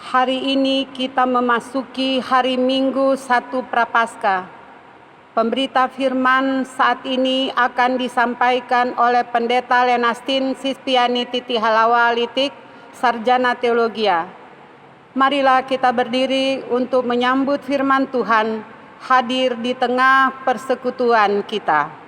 Hari ini kita memasuki hari Minggu 1 Prapaskah. Pemberita firman saat ini akan disampaikan oleh Pendeta Lenastin Sispiani Titi Halawa Litik, Sarjana Teologia. Marilah kita berdiri untuk menyambut firman Tuhan hadir di tengah persekutuan kita.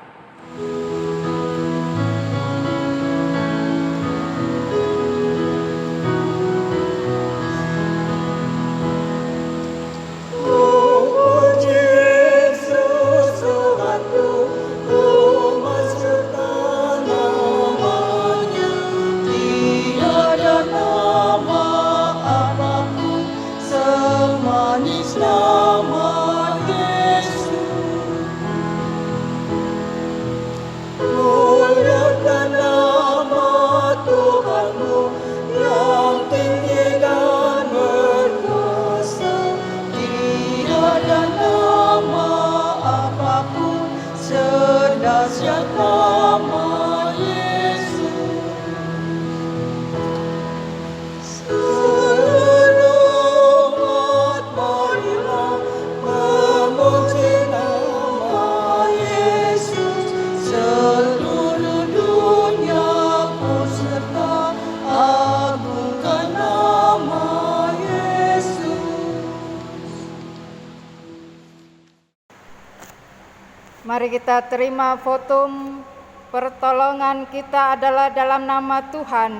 Mari kita terima votum pertolongan kita adalah dalam nama Tuhan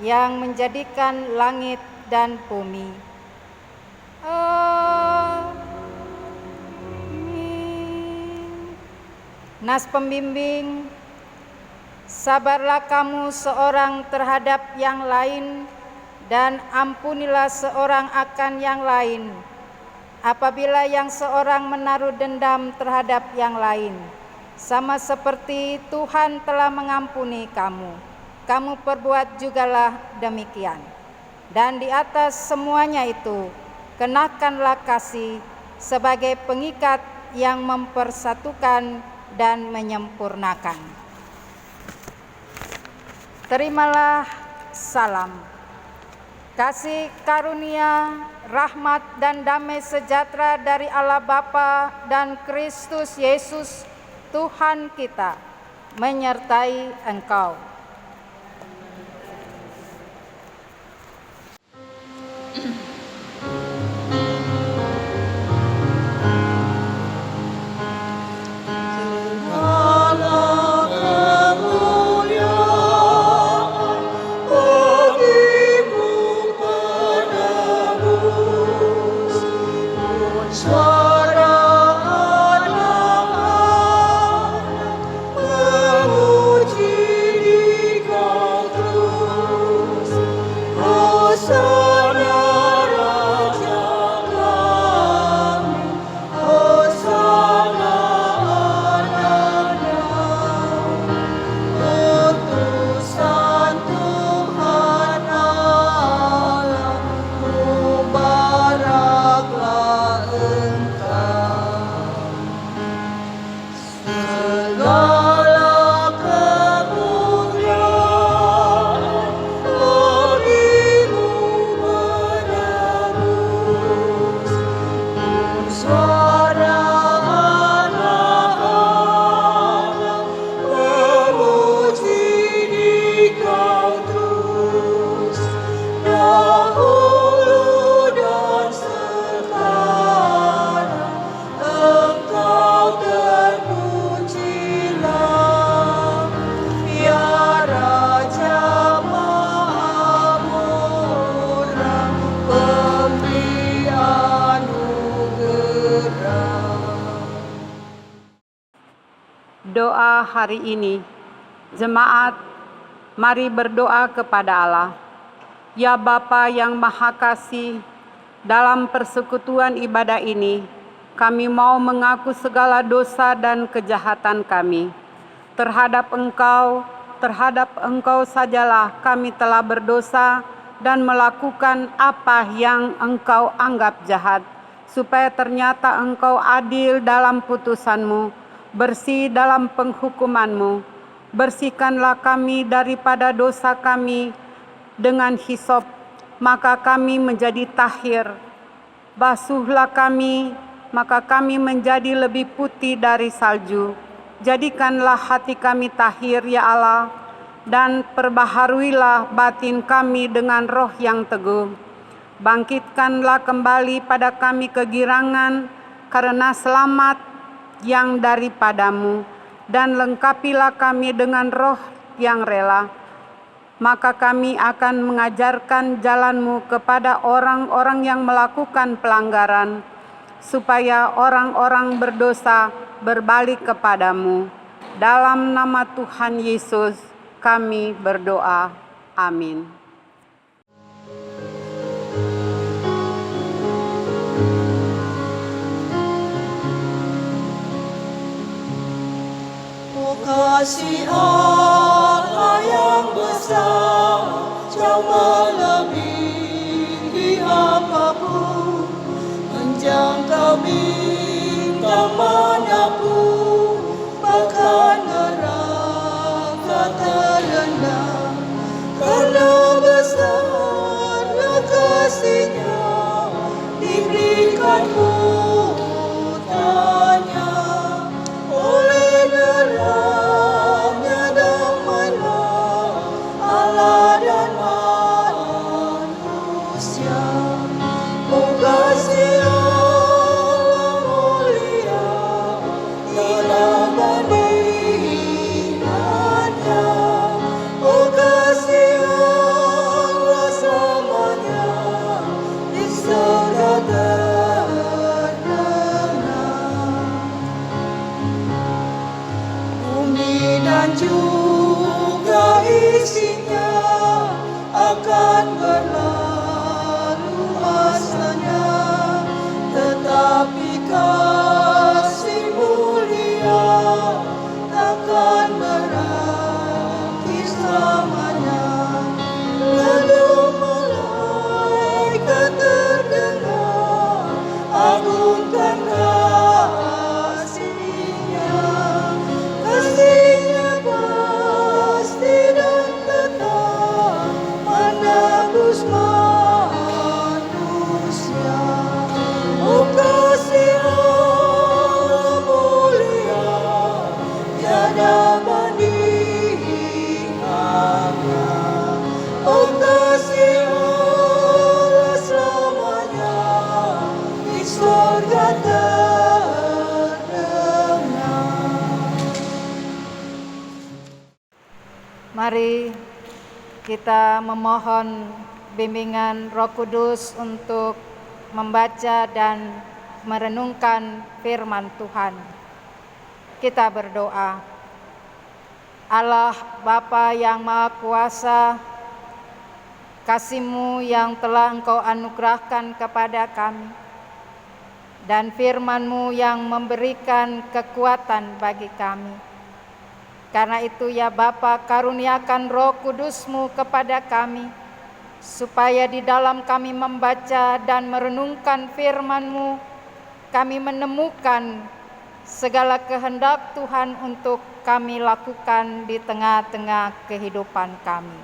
yang menjadikan langit dan bumi. Amin. Nas pembimbing, sabarlah kamu seorang terhadap yang lain dan ampunilah seorang akan yang lain. Apabila yang seorang menaruh dendam terhadap yang lain, sama seperti Tuhan telah mengampuni kamu, kamu perbuat jugalah demikian. Dan di atas semuanya itu, kenakanlah kasih sebagai pengikat yang mempersatukan dan menyempurnakan. Terimalah salam. Kasih karunia, rahmat dan damai sejahtera dari Allah Bapa dan Kristus Yesus Tuhan kita menyertai engkau. Doa hari ini, jemaat, mari berdoa kepada Allah. Ya Bapa yang Maha Kasih, dalam persekutuan ibadah ini, kami mau mengaku segala dosa dan kejahatan kami. Terhadap Engkau sajalah kami telah berdosa dan melakukan apa yang Engkau anggap jahat, supaya ternyata Engkau adil dalam putusan-Mu, bersih dalam penghukuman-Mu. Bersihkanlah kami daripada dosa kami dengan hisop, maka kami menjadi tahir. Basuhlah kami, maka kami menjadi lebih putih dari salju. Jadikanlah hati kami tahir, ya Allah, dan perbaharuilah batin kami dengan roh yang teguh. Bangkitkanlah kembali pada kami kegirangan karena selamat yang daripadamu, dan lengkapilah kami dengan roh yang rela. Maka kami akan mengajarkan jalan-Mu kepada orang-orang yang melakukan pelanggaran, supaya orang-orang berdosa berbalik kepadamu. Dalam nama Tuhan Yesus kami berdoa. Amin. Kasih Allah yang besar, jauh melebihi apapun, menjangkau bintang manapun, bahkan neraka terendah. Karena besarnya kasih-Nya, diberikan putranya, oleh darahnya damailah Allah dan manusia. Oh, kasih Allah mulia, tiada bandingannya. Oh, kasih Allah selamanya, di surga terdengar. Bumi dan juga isinya akan berlalu masanya, tetapi kasih mulia takkan berakhir selamanya. Lalu malaikat terdengar, agungkan kasih-Nya. Kasih-Nya pasti dan tetap menebus manusia. Oh, kasih Allah mulia, tiada bandingannya. Oh, kasih Allah selamanya, di surga terdengar. Mari kita memohon bimbingan Roh Kudus untuk membaca dan merenungkan firman Tuhan. Kita berdoa. Allah Bapa yang Maha Kuasa, kasih-Mu yang telah Engkau anugerahkan kepada kami, dan firman-Mu yang memberikan kekuatan bagi kami. Karena itu ya Bapa, karuniakan Roh Kudus-Mu kepada kami, supaya di dalam kami membaca dan merenungkan firman-Mu, kami menemukan segala kehendak Tuhan untuk kami lakukan di tengah-tengah kehidupan kami.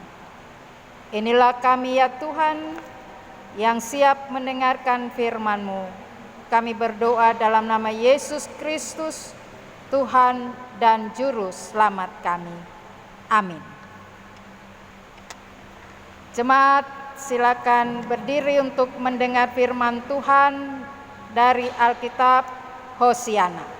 Inilah kami ya Tuhan, yang siap mendengarkan firman-Mu. Kami berdoa dalam nama Yesus Kristus, Tuhan dan Juru Selamat kami. Amin. Jemaat, silakan berdiri untuk mendengar firman Tuhan dari Alkitab Hosiana.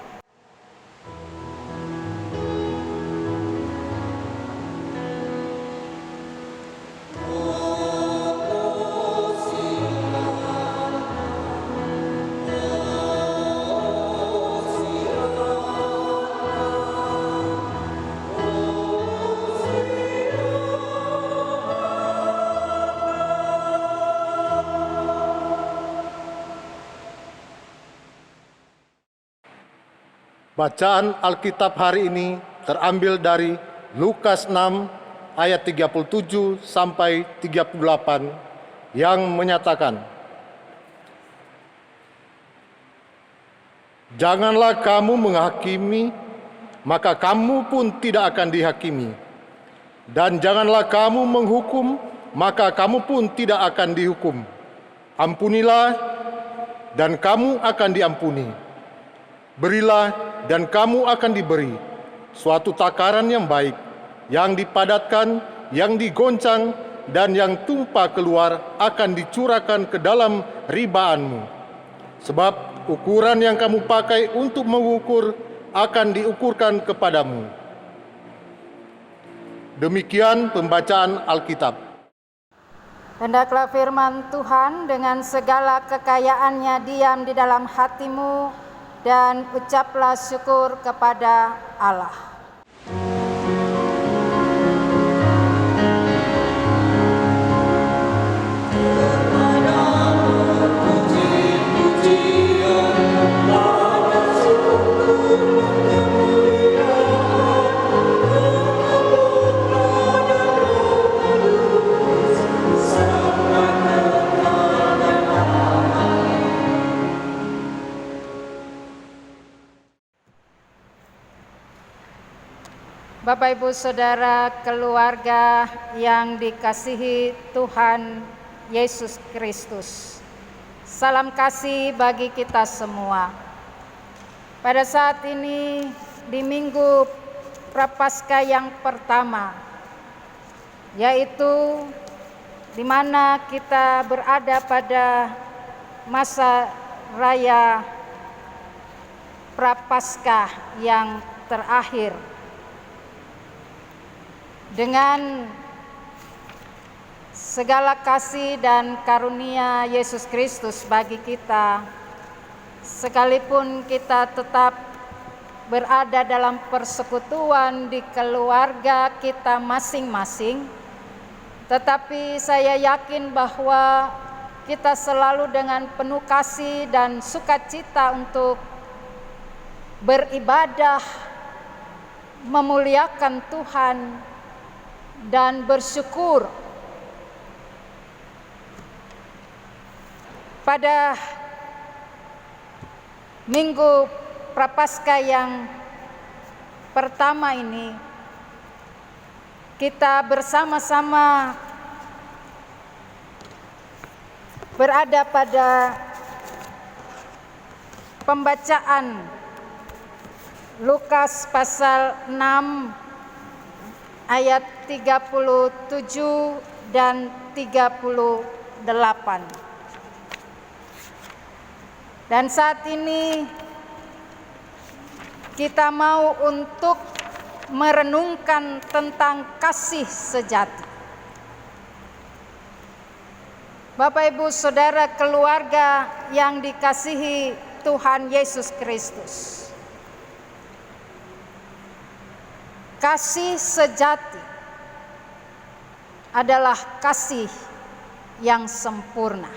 Bacaan Alkitab hari ini terambil dari Lukas 6 ayat 37 sampai 38 yang menyatakan, "Janganlah kamu menghakimi, maka kamu pun tidak akan dihakimi. Dan janganlah kamu menghukum, maka kamu pun tidak akan dihukum. Ampunilah, dan kamu akan diampuni. Berilah, dan kamu akan diberi. Suatu takaran yang baik, yang dipadatkan, yang digoncang, dan yang tumpah keluar akan dicurahkan ke dalam ribaanmu. Sebab ukuran yang kamu pakai untuk mengukur akan diukurkan kepadamu. Demikian pembacaan Alkitab. Hendaklah firman Tuhan dengan segala kekayaannya diam di dalam hatimu, dan ucaplah syukur kepada Allah. Bapak, Ibu, Saudara, keluarga yang dikasihi Tuhan Yesus Kristus, salam kasih bagi kita semua. Pada saat ini di Minggu Prapaskah yang pertama, yaitu di mana kita berada pada masa raya Prapaskah yang terakhir. Dengan segala kasih dan karunia Yesus Kristus bagi kita, sekalipun kita tetap berada dalam persekutuan di keluarga kita masing-masing, tetapi saya yakin bahwa kita selalu dengan penuh kasih dan sukacita untuk beribadah, memuliakan Tuhan, dan bersyukur. Pada Minggu Prapaskah yang pertama ini, kita bersama-sama berada pada pembacaan Lukas pasal 6 ayat 37 dan 38. Dan saat ini kita mau untuk merenungkan tentang kasih sejati. Bapak, Ibu, Saudara, keluarga yang dikasihi Tuhan Yesus Kristus, kasih sejati adalah kasih yang sempurna.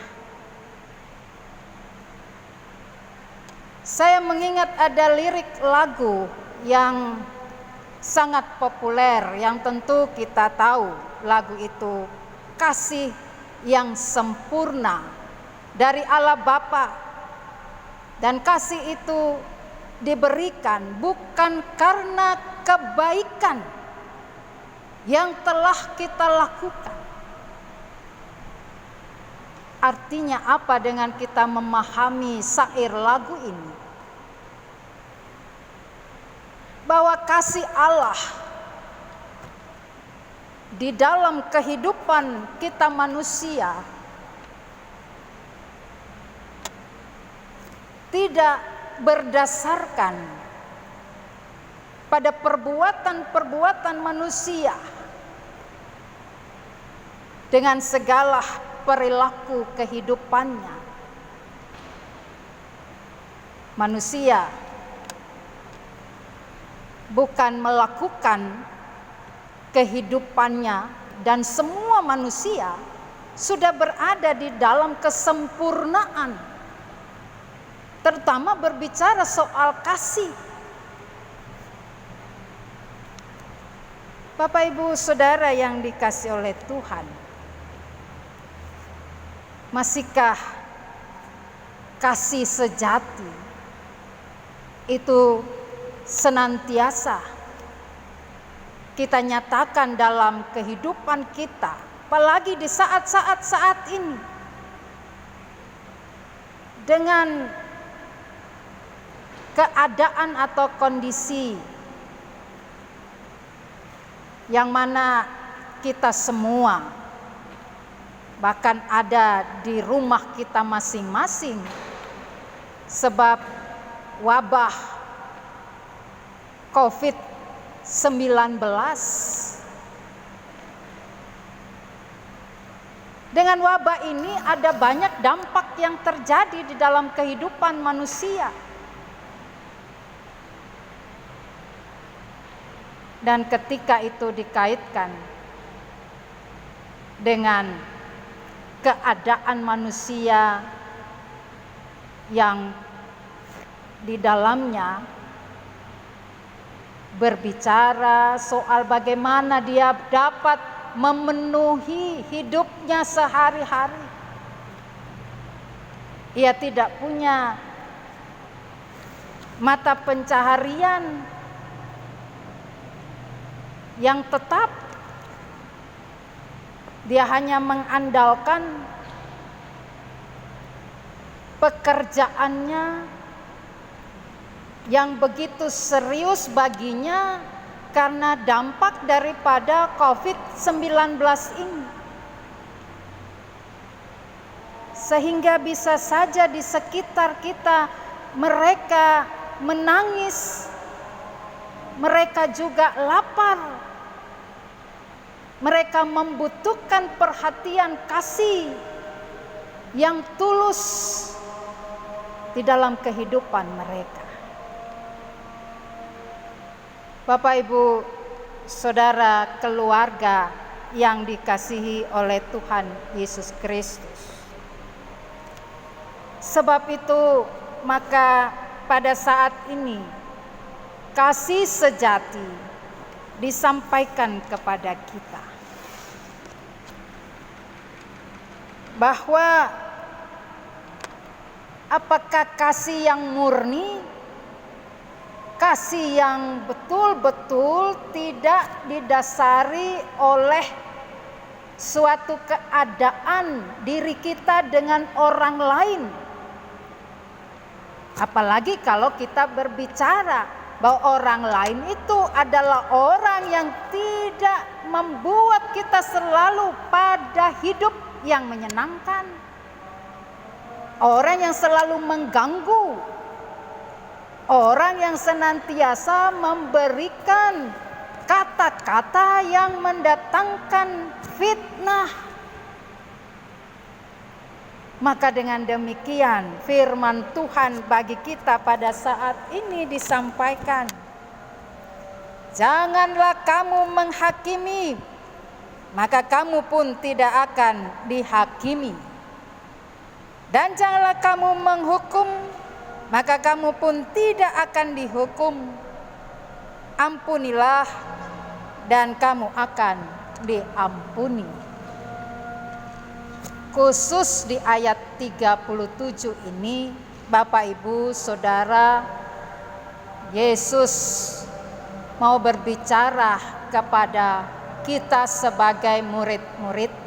Saya mengingat ada lirik lagu yang sangat populer, yang tentu kita tahu lagu itu, kasih yang sempurna dari Allah Bapa. Dan kasih itu diberikan bukan karena kebaikan yang telah kita lakukan. Artinya apa dengan kita memahami syair lagu ini? Bahwa kasih Allah di dalam kehidupan kita manusia tidak berdasarkan pada perbuatan-perbuatan manusia dengan segala perilaku kehidupannya. Manusia bukan melakukan kehidupannya, dan semua manusia sudah berada di dalam kesempurnaan, terutama berbicara soal kasih. Bapak, Ibu, Saudara yang dikasihi oleh Tuhan, masihkah kasih sejati itu senantiasa kita nyatakan dalam kehidupan kita apalagi di saat ini, dengan keadaan atau kondisi yang mana kita semua, bahkan ada di rumah kita masing-masing, sebab wabah COVID-19. Dengan wabah ini ada banyak dampak yang terjadi di dalam kehidupan manusia. Dan ketika itu dikaitkan dengan keadaan manusia yang di dalamnya berbicara soal bagaimana dia dapat memenuhi hidupnya sehari-hari. Ia tidak punya mata pencaharian yang tetap. Dia hanya mengandalkan pekerjaannya yang begitu serius baginya karena dampak daripada COVID-19 ini. Sehingga bisa saja di sekitar kita mereka menangis, mereka juga lapar, mereka membutuhkan perhatian kasih yang tulus di dalam kehidupan mereka. Bapak, Ibu, Saudara, keluarga yang dikasihi oleh Tuhan Yesus Kristus. Sebab itu, maka pada saat ini kasih sejati disampaikan kepada kita. Bahwa apakah kasih yang murni, kasih yang betul-betul tidak didasari oleh suatu keadaan diri kita dengan orang lain. Apalagi kalau kita berbicara bahwa orang lain itu adalah orang yang tidak membuat kita selalu pada hidup yang menyenangkan. Orang yang selalu mengganggu, orang yang senantiasa memberikan kata-kata yang mendatangkan fitnah. Maka dengan demikian firman Tuhan bagi kita pada saat ini disampaikan. Janganlah kamu menghakimi, maka kamu pun tidak akan dihakimi. Dan janganlah kamu menghukum, maka kamu pun tidak akan dihukum. Ampunilah dan kamu akan diampuni. Khusus di ayat 37 ini, Bapak, Ibu, Saudara, Yesus mau berbicara kepada kita sebagai murid-muridnya.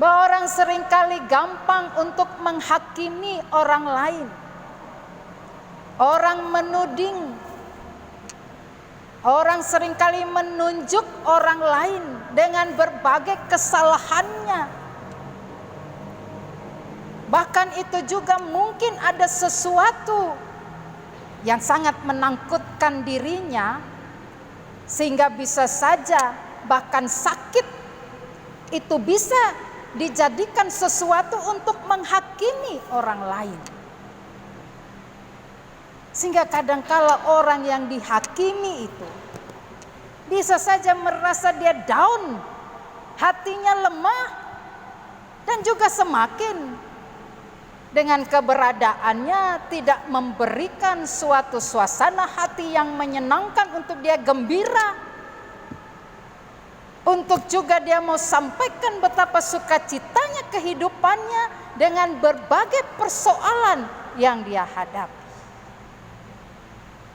Bahwa orang seringkali gampang untuk menghakimi orang lain. Orang menuding. Orang seringkali menunjuk orang lain dengan berbagai kesalahannya. Bahkan itu juga mungkin ada sesuatu yang sangat menakutkan dirinya, sehingga bisa saja bahkan sakit itu bisa dijadikan sesuatu untuk menghakimi orang lain. Sehingga kadangkala orang yang dihakimi itu bisa saja merasa dia down, hatinya lemah, dan juga semakin dengan keberadaannya tidak memberikan suatu suasana hati yang menyenangkan untuk dia gembira. Untuk juga dia mau sampaikan betapa sukacitanya kehidupannya dengan berbagai persoalan yang dia hadapi.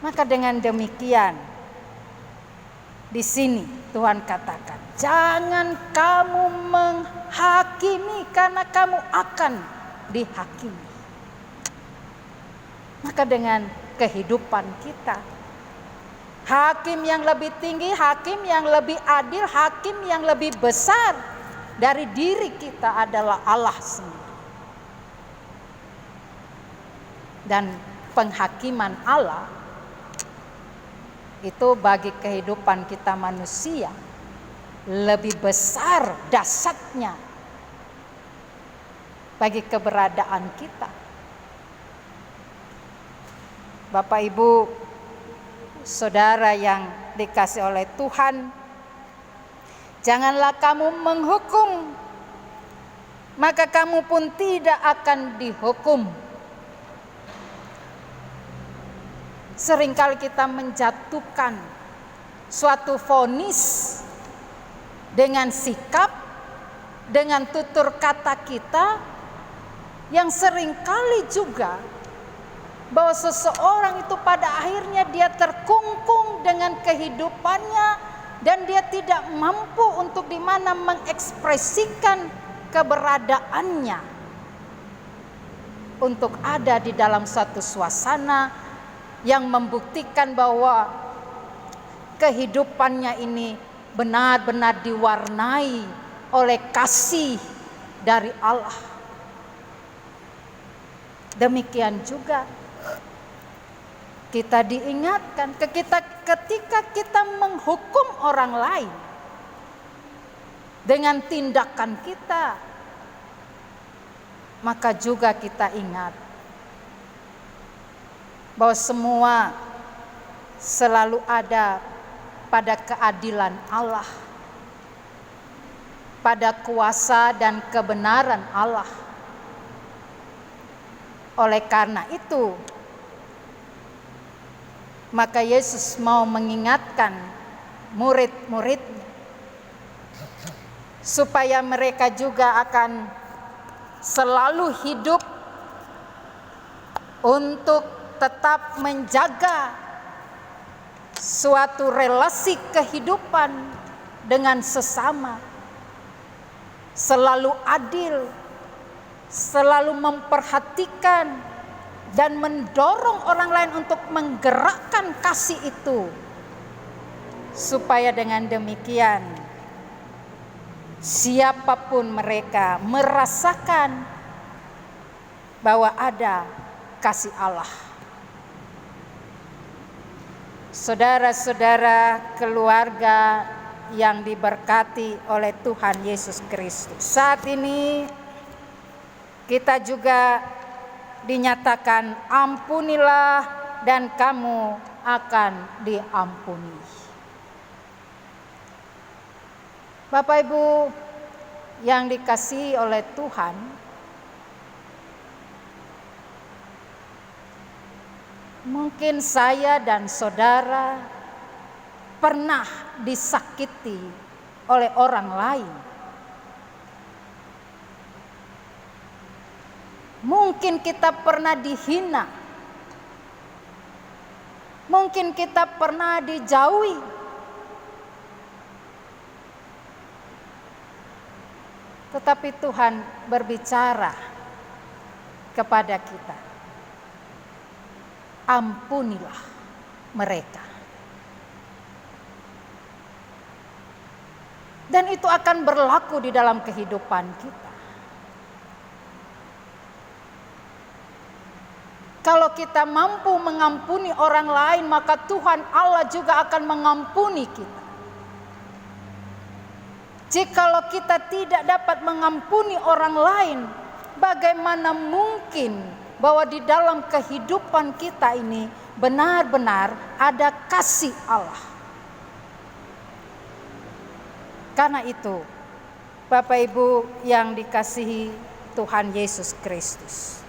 Maka dengan demikian Di sini Tuhan katakan, jangan kamu menghakimi karena kamu akan dihakimi. Maka dengan kehidupan kita, hakim yang lebih tinggi, hakim yang lebih adil, hakim yang lebih besar dari diri kita adalah Allah sendiri. Dan penghakiman Allah itu bagi kehidupan kita manusia lebih besar dahsyatnya bagi keberadaan kita. Bapak, Ibu, saudara yang dikasih oleh Tuhan, janganlah kamu menghukum, maka kamu pun tidak akan dihukum. Seringkali kita menjatuhkan suatu vonis dengan sikap, dengan tutur kata kita, yang seringkali juga bahwa seseorang itu pada akhirnya dia terkungkung dengan kehidupannya dan dia tidak mampu untuk mengekspresikan keberadaannya untuk ada di dalam satu suasana yang membuktikan bahwa kehidupannya ini benar-benar diwarnai oleh kasih dari Allah. Demikian juga kita diingatkan ketika kita menghukum orang lain dengan tindakan kita, maka juga kita ingat bahwa semua selalu ada pada keadilan Allah, pada kuasa dan kebenaran Allah. Oleh karena itu, maka Yesus mau mengingatkan murid-muridnya supaya mereka juga akan selalu hidup untuk tetap menjaga suatu relasi kehidupan dengan sesama, selalu adil, selalu memperhatikan dan mendorong orang lain untuk menggerakkan kasih itu, supaya dengan demikian siapapun mereka merasakan bahwa ada kasih Allah. Saudara-saudara, keluarga yang diberkati oleh Tuhan Yesus Kristus, saat ini kita juga dinyatakan ampunilah dan kamu akan diampuni. Bapak Ibu yang dikasihi oleh Tuhan, mungkin saya dan saudara pernah disakiti oleh orang lain. Mungkin kita pernah dihina. Mungkin kita pernah dijauhi. Tetapi Tuhan berbicara kepada kita. Ampunilah mereka. Dan itu akan berlaku di dalam kehidupan kita. Kalau kita mampu mengampuni orang lain, maka Tuhan Allah juga akan mengampuni kita. Jikalau kita tidak dapat mengampuni orang lain, bagaimana mungkin bahwa di dalam kehidupan kita ini benar-benar ada kasih Allah? Karena itu, Bapak Ibu yang dikasihi Tuhan Yesus Kristus,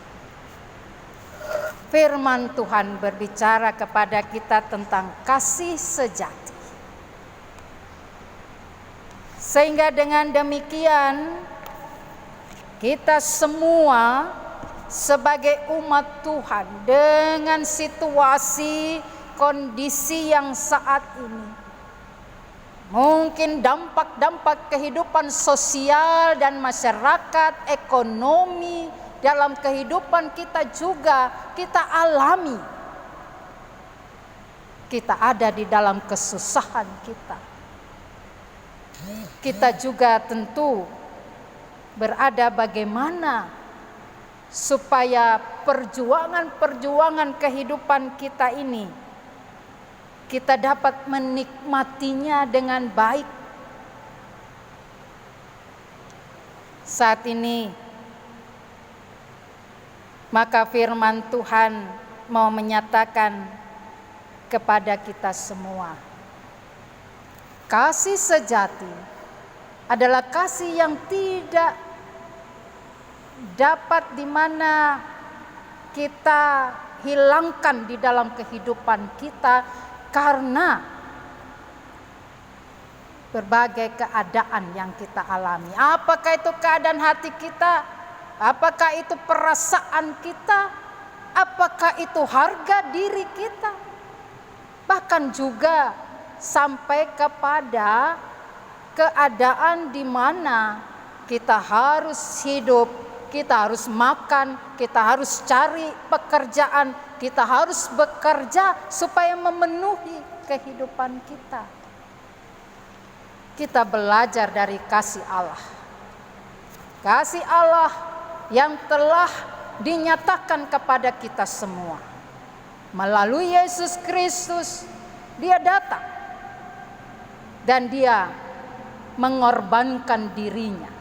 firman Tuhan berbicara kepada kita tentang kasih sejati. Sehingga dengan demikian kita semua sebagai umat Tuhan dengan situasi kondisi yang saat ini, Mungkin dampak-dampak kehidupan sosial dan masyarakat, ekonomi dalam kehidupan kita juga kita alami. Kita ada di dalam kesusahan kita. Kita juga tentu berada bagaimana supaya perjuangan-perjuangan kehidupan kita ini kita dapat menikmatinya dengan baik. Saat ini, maka firman Tuhan mau menyatakan kepada kita semua, kasih sejati adalah kasih yang tidak dapat di mana kita hilangkan di dalam kehidupan kita karena berbagai keadaan yang kita alami. Apakah itu keadaan hati kita? Apakah itu perasaan kita? Apakah itu harga diri kita? Bahkan juga sampai kepada keadaan di mana kita harus hidup, kita harus makan, kita harus cari pekerjaan, kita harus bekerja supaya memenuhi kehidupan kita. Kita belajar dari kasih Allah. Kasih Allah yang telah dinyatakan kepada kita semua. Melalui Yesus Kristus, Dia datang dan Dia mengorbankan dirinya.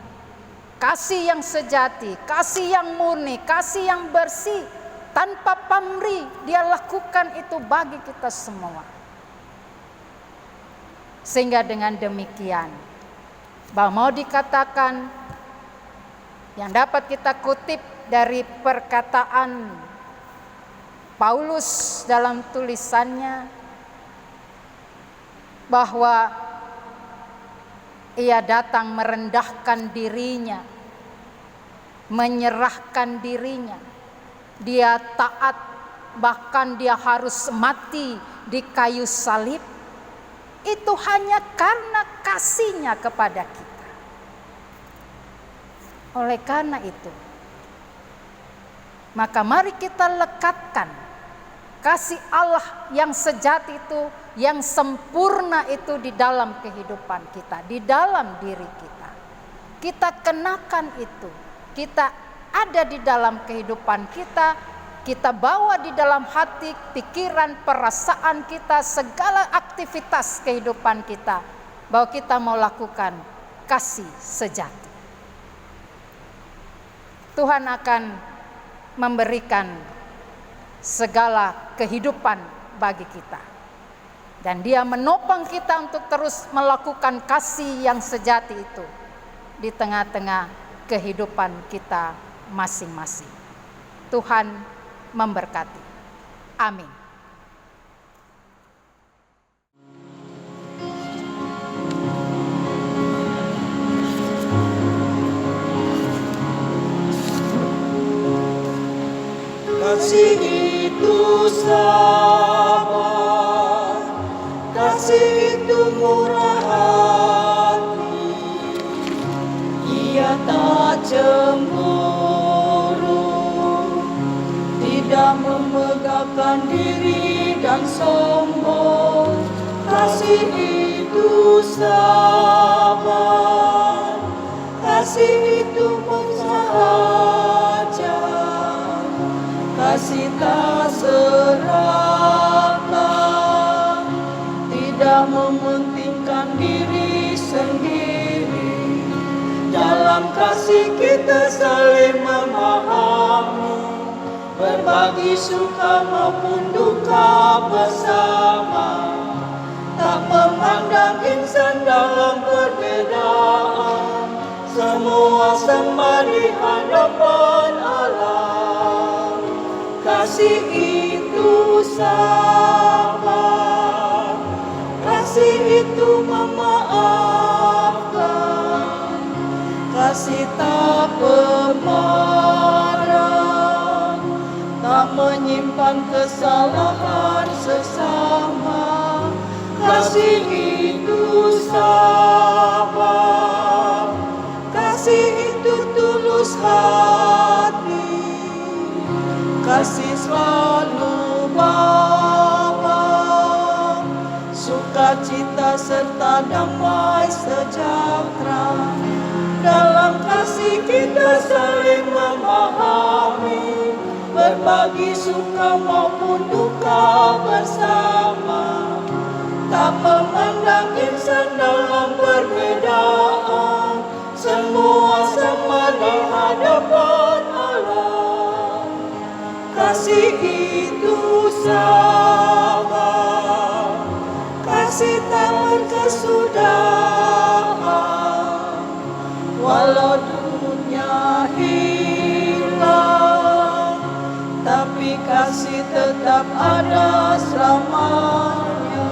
Kasih yang sejati, kasih yang murni, kasih yang bersih, tanpa pamrih Dia lakukan itu bagi kita semua. Sehingga dengan demikian, bahwa mau dikatakan yang dapat kita kutip dari perkataan Paulus dalam tulisannya, bahwa Ia datang merendahkan dirinya, menyerahkan dirinya. Dia taat, bahkan Dia harus mati di kayu salib. Itu hanya karena kasih-Nya kepada kita. Oleh karena itu, maka mari kita lekatkan kasih Allah yang sejati itu, yang sempurna itu di dalam kehidupan kita, di dalam diri kita. Kita kenakan itu, kita ada di dalam kehidupan kita, kita bawa di dalam hati, pikiran, perasaan kita, segala aktivitas kehidupan kita, bahwa kita mau lakukan kasih sejati. Tuhan akan memberikan segala kehidupan bagi kita. Dan Dia menopang kita untuk terus melakukan kasih yang sejati itu di tengah-tengah kehidupan kita masing-masing. Tuhan memberkati. Amin. Kasih itu sabar, kasih itu murah hati, Ia tak cemburu, tidak memegahkan diri dan sombong. Kasih itu sabar, kasih itu bersahaja, kasih tak serakah, tidak mementingkan diri sendiri. Dalam kasih kita saling memahami, berbagi suka maupun duka bersama, tak memandang insan dalam perbedaan, semua sama di hadapan Allah. Kasih itu sabar, kasih itu memaafkan, kasih tak pemarah, tak menyimpan kesalahan sesama. Kasih itu sabar. kasih selalu Bapa, sukacita serta damai sejahtera. Dalam kasih kita saling memahami, berbagi suka maupun duka bersama. Tak memandang insan dalam perbedaan, semua sama di hadapan Allah. Kasih itu sabar, kasih tak berkesudahan. Walau dunia hilang, tapi kasih tetap ada selamanya.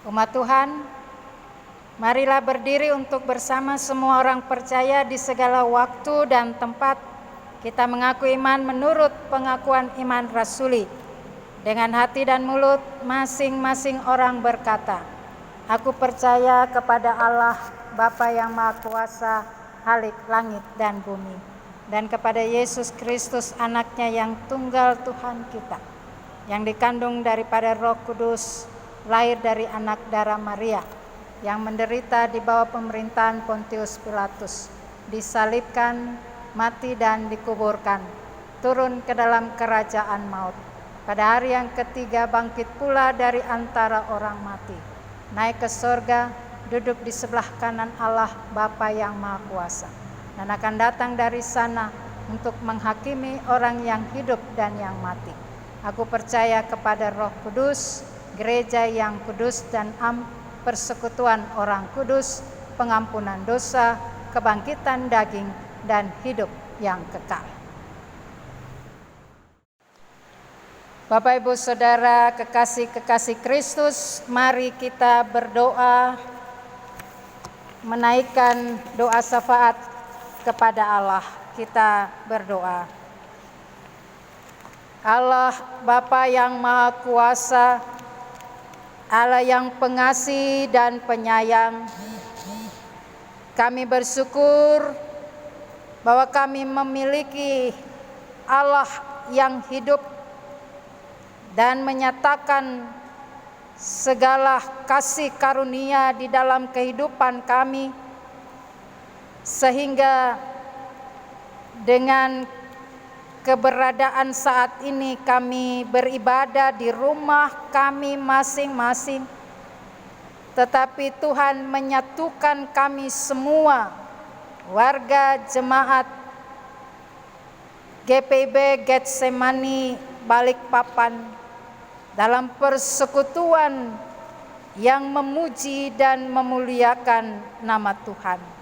Umat Tuhan, marilah berdiri untuk bersama semua orang percaya di segala waktu dan tempat kita mengaku iman menurut pengakuan iman rasuli. Dengan hati dan mulut masing-masing orang berkata, aku percaya kepada Allah Bapa yang Maha Kuasa, Khalik langit dan bumi, dan kepada Yesus Kristus anaknya yang tunggal Tuhan kita, yang dikandung daripada Roh Kudus, lahir dari anak darah Maria, yang menderita di bawah pemerintahan Pontius Pilatus, disalibkan, mati dan dikuburkan, turun ke dalam kerajaan maut. Pada hari yang ketiga bangkit pula dari antara orang mati, naik ke sorga, duduk di sebelah kanan Allah Bapa yang Maha Kuasa, dan akan datang dari sana untuk menghakimi orang yang hidup dan yang mati. Aku percaya kepada Roh Kudus, gereja yang kudus dan persekutuan orang kudus, pengampunan dosa, kebangkitan daging, dan hidup yang kekal. Bapak, Ibu, Saudara, kekasih-kekasih Kristus, mari kita berdoa, menaikkan doa syafaat kepada Allah. Kita berdoa. Allah Bapa yang Maha Kuasa, Allah yang pengasih dan penyayang, kami bersyukur bahwa kami memiliki Allah yang hidup dan menyatakan segala kasih karunia di dalam kehidupan kami, sehingga dengan keberadaan saat ini kami beribadah di rumah kami masing-masing, tetapi Tuhan menyatukan kami semua, warga jemaat GPIB Getsemani Balikpapan, dalam persekutuan yang memuji dan memuliakan nama Tuhan.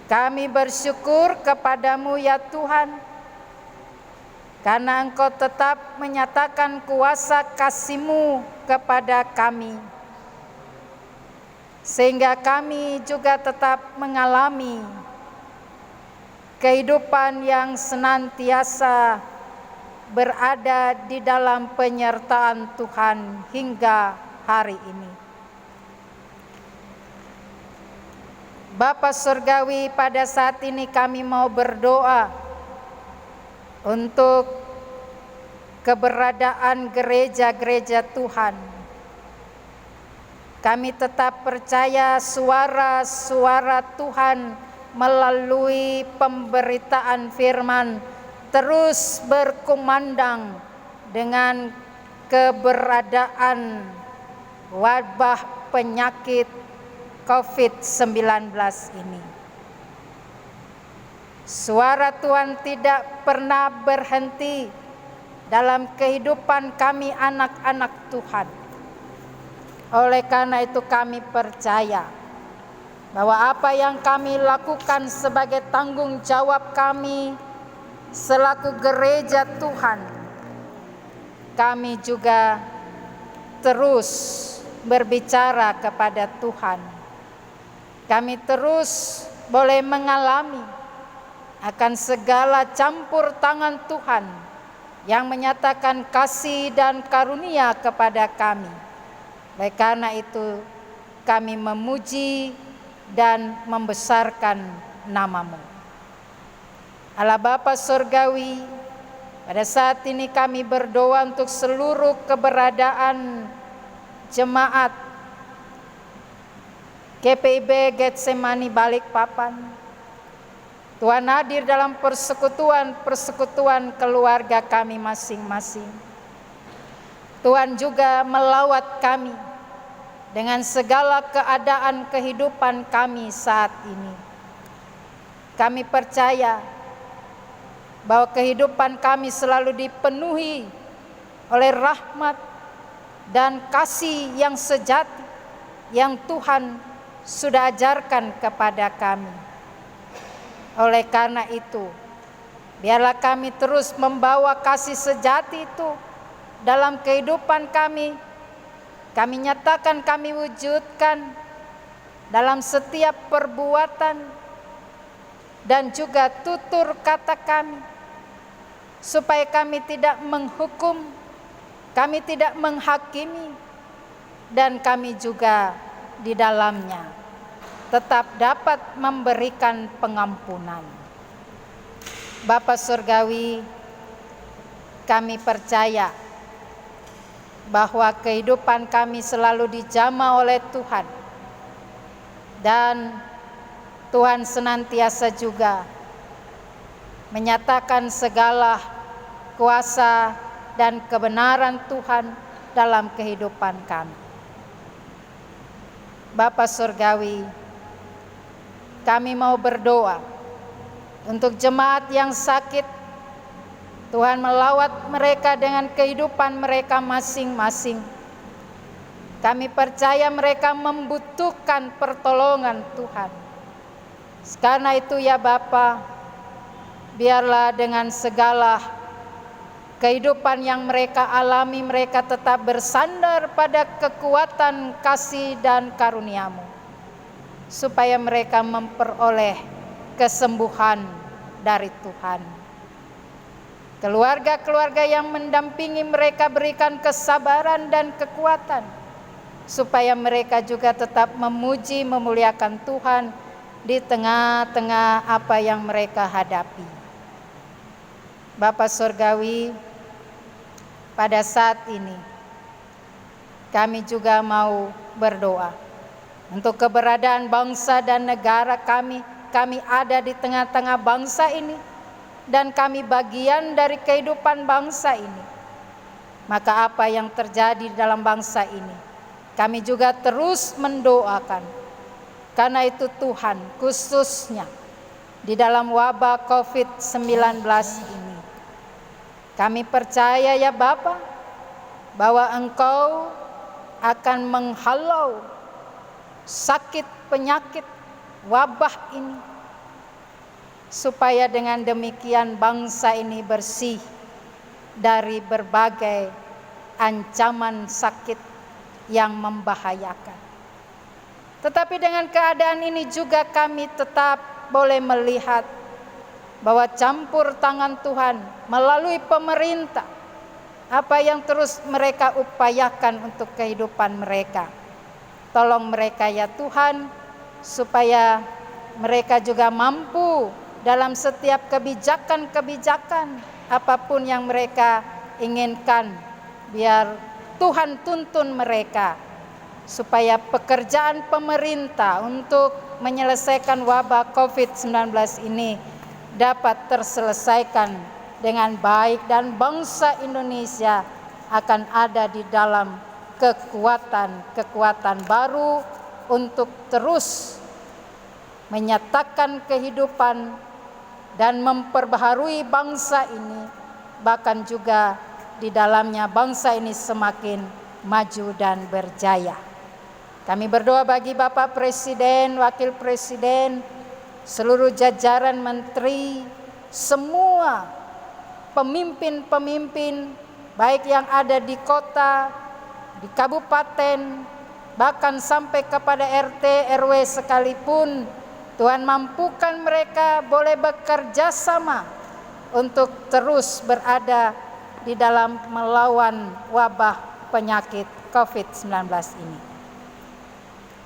Kami bersyukur kepadamu ya Tuhan, karena Engkau tetap menyatakan kuasa kasih-Mu kepada kami, sehingga kami juga tetap mengalami kehidupan yang senantiasa berada di dalam penyertaan Tuhan hingga hari ini. Bapa Surgawi, pada saat ini kami mau berdoa untuk keberadaan gereja-gereja Tuhan. Kami tetap percaya suara-suara Tuhan melalui pemberitaan firman terus berkumandang dengan keberadaan wabah penyakit COVID-19 ini. Suara Tuhan tidak pernah berhenti dalam kehidupan kami anak-anak Tuhan. Oleh karena itu kami percaya bahwa apa yang kami lakukan sebagai tanggung jawab kami selaku gereja Tuhan, kami juga terus berbicara kepada Tuhan. Kami terus boleh mengalami akan segala campur tangan Tuhan yang menyatakan kasih dan karunia kepada kami. Oleh karena itu kami memuji dan membesarkan nama-Mu. Allah Bapa Surgawi, pada saat ini kami berdoa untuk seluruh keberadaan jemaat GPIB Getsemani Balikpapan. Tuhan hadir dalam persekutuan keluarga kami masing-masing. Tuhan juga melawat kami dengan segala keadaan kehidupan kami saat ini. Kami percaya bahwa kehidupan kami selalu dipenuhi oleh rahmat dan kasih yang sejati yang Tuhan sudah ajarkan kepada kami. Oleh karena itu, biarlah kami terus membawa kasih sejati itu dalam kehidupan kami. Kami nyatakan, kami wujudkan dalam setiap perbuatan dan juga tutur kata kami, supaya kami tidak menghukum, kami tidak menghakimi, dan kami juga di dalamnya tetap dapat memberikan pengampunan. Bapa Surgawi, kami percaya bahwa kehidupan kami selalu dijamah oleh Tuhan, dan Tuhan senantiasa juga menyatakan segala kuasa dan kebenaran Tuhan dalam kehidupan kami. Bapa Surgawi, kami mau berdoa untuk jemaat yang sakit. Tuhan melawat mereka dengan kehidupan mereka masing-masing. Kami percaya mereka membutuhkan pertolongan Tuhan. Karena itu ya Bapa, biarlah dengan segala kehidupan yang mereka alami, mereka tetap bersandar pada kekuatan kasih dan karunia-Mu, supaya mereka memperoleh kesembuhan dari Tuhan. Keluarga-keluarga yang mendampingi mereka berikan kesabaran dan kekuatan, supaya mereka juga tetap memuji, memuliakan Tuhan di tengah-tengah apa yang mereka hadapi. Bapa Surgawi, pada saat ini kami juga mau berdoa untuk keberadaan bangsa dan negara kami. Kami ada di tengah-tengah bangsa ini, dan kami bagian dari kehidupan bangsa ini. Maka apa yang terjadi dalam bangsa ini, kami juga terus mendoakan. Karena itu Tuhan, khususnya di dalam wabah COVID-19 ini, kami percaya ya Bapa, bahwa Engkau akan menghalau sakit penyakit wabah ini, supaya dengan demikian bangsa ini bersih dari berbagai ancaman sakit yang membahayakan. Tetapi dengan keadaan ini juga kami tetap boleh melihat bahwa campur tangan Tuhan melalui pemerintah, apa yang terus mereka upayakan untuk kehidupan mereka. Tolong mereka ya Tuhan, supaya mereka juga mampu dalam setiap kebijakan-kebijakan apapun yang mereka inginkan. Biar Tuhan tuntun mereka, supaya pekerjaan pemerintah untuk menyelesaikan wabah COVID-19 ini dapat terselesaikan dengan baik, dan bangsa Indonesia akan ada di dalam kekuatan baru untuk terus menyatakan kehidupan dan memperbaharui bangsa ini, bahkan juga di dalamnya bangsa ini semakin maju dan berjaya. Kami berdoa bagi Bapak Presiden, Wakil Presiden, seluruh jajaran menteri, semua pemimpin-pemimpin baik yang ada di kota, di kabupaten, bahkan sampai kepada RT, RW sekalipun. Tuhan mampukan mereka boleh bekerja sama untuk terus berada di dalam melawan wabah penyakit COVID-19 ini.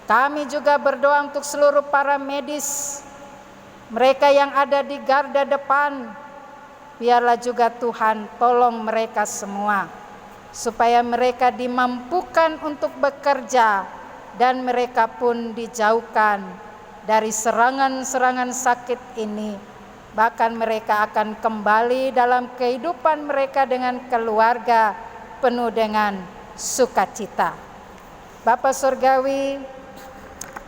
Kami juga berdoa untuk seluruh para medis, mereka yang ada di garda depan. Biarlah juga Tuhan tolong mereka semua, supaya mereka dimampukan untuk bekerja dan mereka pun dijauhkan dari serangan-serangan sakit ini. Bahkan mereka akan kembali dalam kehidupan mereka dengan keluarga penuh dengan sukacita. Bapa Surgawi,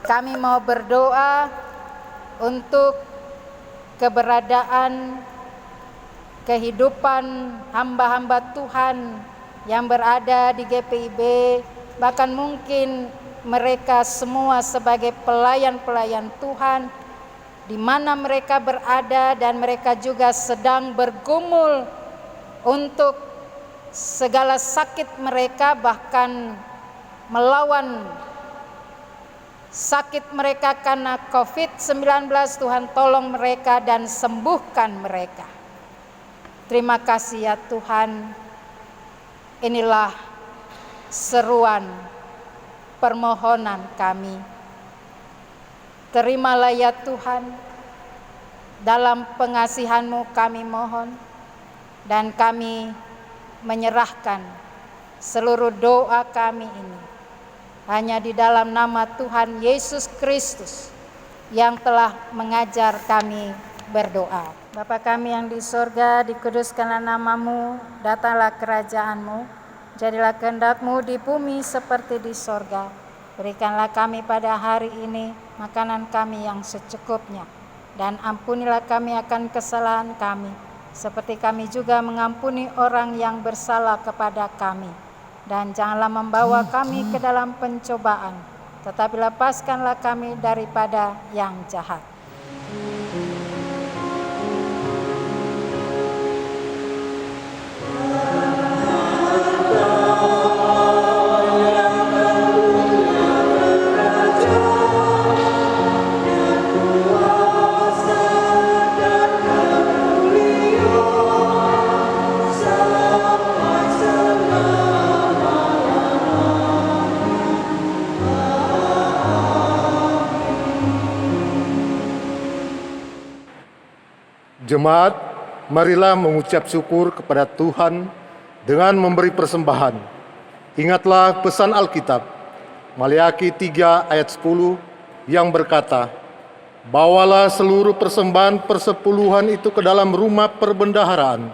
kami mau berdoa untuk keberadaan kehidupan hamba-hamba Tuhan yang berada di GPIB, bahkan mungkin mereka semua sebagai pelayan-pelayan Tuhan, di mana mereka berada dan mereka juga sedang bergumul untuk segala sakit mereka, bahkan melawan sakit mereka karena COVID-19. Tuhan tolong mereka dan sembuhkan mereka. Terima kasih ya Tuhan. Inilah seruan permohonan kami. Terimalah ya Tuhan, dalam pengasihan-Mu kami mohon, dan kami menyerahkan seluruh doa kami ini hanya di dalam nama Tuhan Yesus Kristus yang telah mengajar kami berdoa. Bapa kami yang di sorga, dikuduskanlah nama-Mu, datanglah kerajaan-Mu, jadilah kehendak-Mu di bumi seperti di sorga. Berikanlah kami pada hari ini makanan kami yang secukupnya, dan ampunilah kami akan kesalahan kami, seperti kami juga mengampuni orang yang bersalah kepada kami. Dan janganlah membawa kami ke dalam pencobaan, tetapi lepaskanlah kami daripada yang jahat. Jemaat, marilah mengucap syukur kepada Tuhan dengan memberi persembahan. Ingatlah pesan Alkitab, Maleakhi 3 ayat 10 yang berkata, "Bawalah seluruh persembahan persepuluhan itu ke dalam rumah perbendaharaan,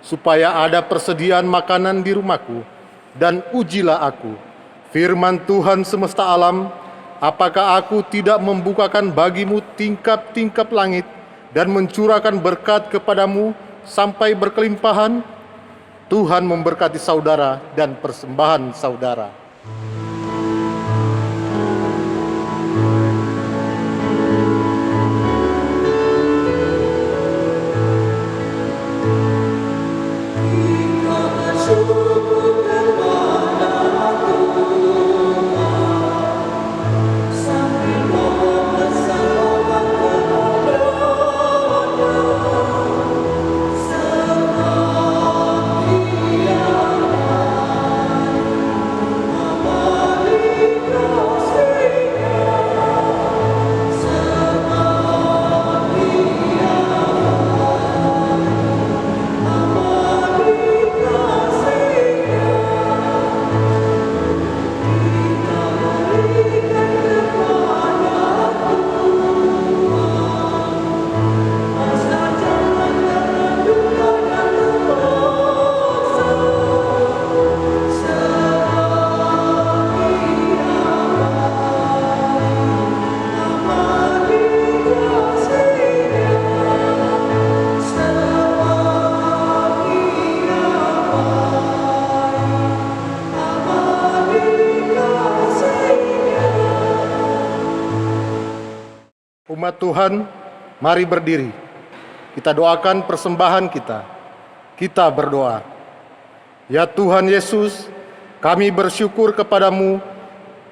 supaya ada persediaan makanan di rumahku, dan ujilah aku, firman Tuhan semesta alam, apakah aku tidak membukakan bagimu tingkap-tingkap langit, dan mencurahkan berkat kepadamu sampai berkelimpahan?" Tuhan memberkati saudara dan persembahan saudara. Umat Tuhan, mari berdiri. Kita doakan persembahan kita. Kita berdoa. Ya Tuhan Yesus, kami bersyukur kepadamu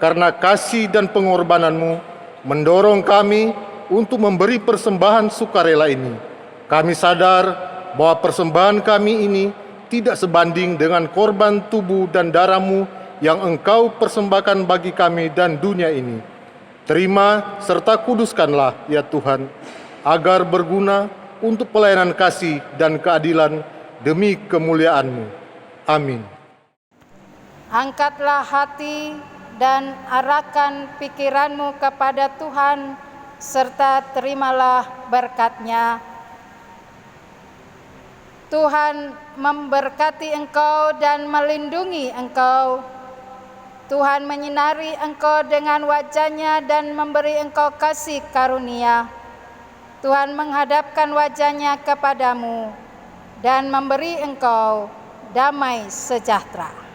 karena kasih dan pengorbanan-Mu mendorong kami untuk memberi persembahan sukarela ini. Kami sadar bahwa persembahan kami ini tidak sebanding dengan korban tubuh dan darah-Mu yang Engkau persembahkan bagi kami dan dunia ini. Terima serta kuduskanlah ya Tuhan, agar berguna untuk pelayanan kasih dan keadilan demi kemuliaan-Mu. Amin. Angkatlah hati dan arahkan pikiranmu kepada Tuhan, serta terimalah berkat-Nya. Tuhan memberkati engkau dan melindungi engkau. Tuhan menyinari engkau dengan wajah-Nya dan memberi engkau kasih karunia. Tuhan menghadapkan wajah-Nya kepadamu dan memberi engkau damai sejahtera.